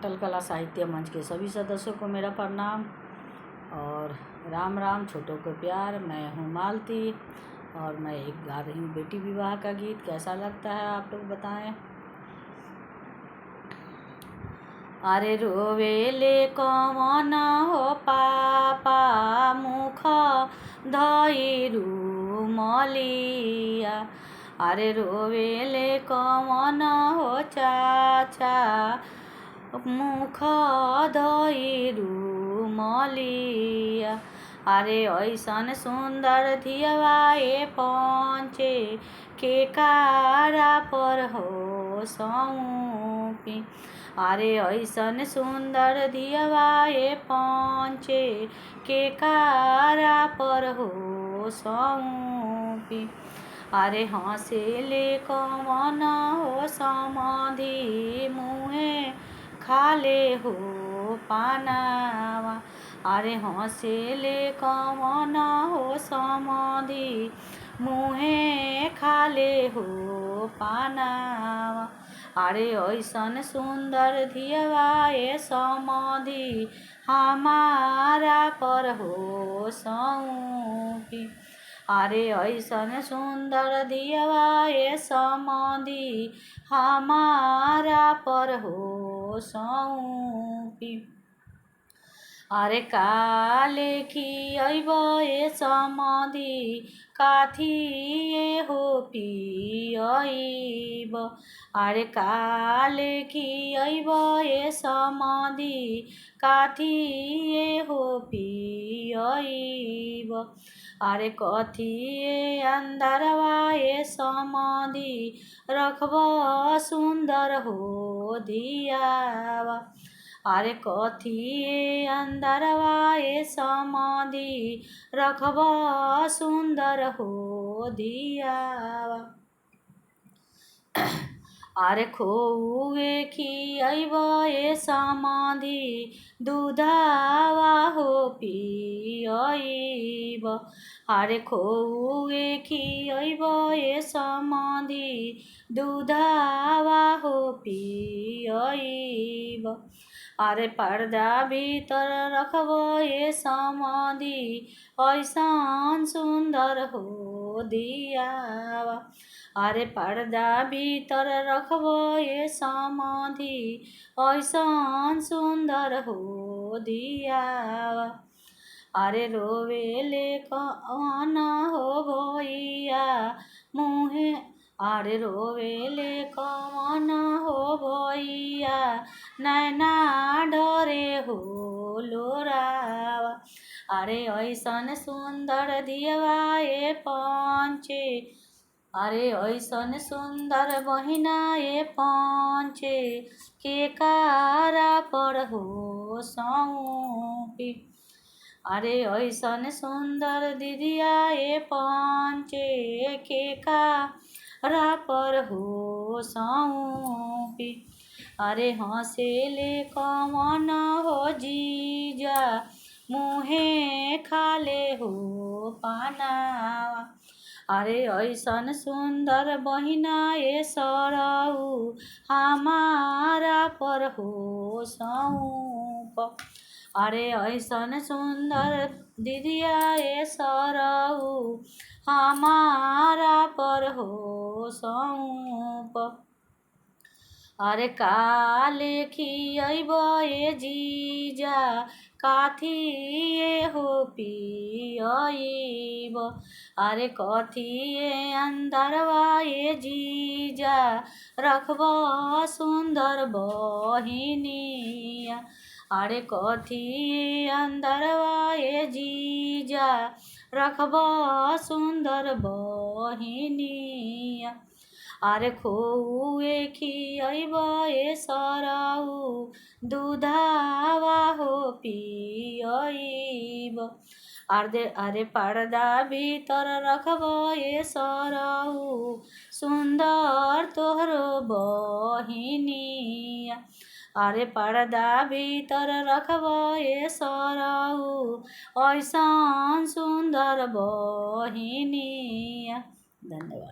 अटल कला साहित्य मंच के सभी सदस्यों को मेरा प्रणाम और राम राम, छोटों को प्यार। मैं हूँ मालती और मैं एक गा रही हूँ बेटी विवाह का गीत। कैसा लगता है आप लोग बताएं। अरे रोवेले कौन हो पापा, मुख धई रुमलिया। अरे रोवेले कौन हो चाचा, मुख धई रुमलिया। अरे ऐसन सुंदर धियवा ए पंचे, के कारा पर हो सौंपी। अरे ऐसन सुंदर धियवा ए पंचे, के कारा पर हो सौंपी। अरे हँसेले कौन हो समाधि, मुँहे खाले हो पानावा। अरे हँसेले कौन हो समाधि, मुँहे खाले हो पानावा। अरे ऐसन सुंदर धियवा ए समाधि, हमारा पर हो सौंपी। अरे ऐसन सुंदर धियवा ए समाधि, हमारा पर हो सौंपी। अरे काले की अइब ए समाधि, काथी ए हो पियइब। अरे काले की अइब ए समाधि, काथी ए हो पियइब। अरे कथी ए अंदरवा ए समाधि, रखब सुंदर हो धियावा। अरे कथी ए अंदरवा ए समाधि, रखब सुंदर हो धियावा। अरे खोए खियइब ए समाधि, दूधवा हो पियइब। अरे खोए खियइब ए समाधि, दूधवा हो पियइब। अरे पर्दा भीतर रखब ए समाधि, ऐसन सुंदर हो धियावा। अरे पर्दा भीतर रखब ए समाधि, ऐसन सुंदर हो धियावा। अरे रोवेले कौन हो भैया, मुँहे अरे रोवेले कौन हो भैया, नैना डरे हो लोरावा। अरे ऐसन सुंदर धियवा ए पंचे, अरे ऐसन सुंदर बहिना ए पंचे, के कारा पर हो सौंपी। अरे ऐसन सुंदर दीदिया ए पंचे, के कारा पर हो सौंपी। अरे हँसेले कौन हो जीजा, मुँहे खाले हो पानावा। अरे ऐसन सुंदर बहिना ए सरऊ, हमारा पर हो सौंप। अरे ऐसन सुंदर दीदिया ए सरऊ, हमारा पर हो सौंप। अरे काले खियइब ए जीजा, काथी ए हो पियइब। अरे कथी ए अंदरवा ए जीजा, रखब सुंदर बहिनिया। अरे कथी ए अंदरवा ए जीजा, रखब सुंदर बहिनिया। अरे खोए खियइब ए सरऊ, दूधवा हो पियइब। अरे पर्दा भीतर रखब ए सरऊ, सुंदर तोहरो बहिनिया। अरे पर्दा भीतर रखब ए सरऊ, ऐसन सुंदर बहिनिया। धन्यवाद।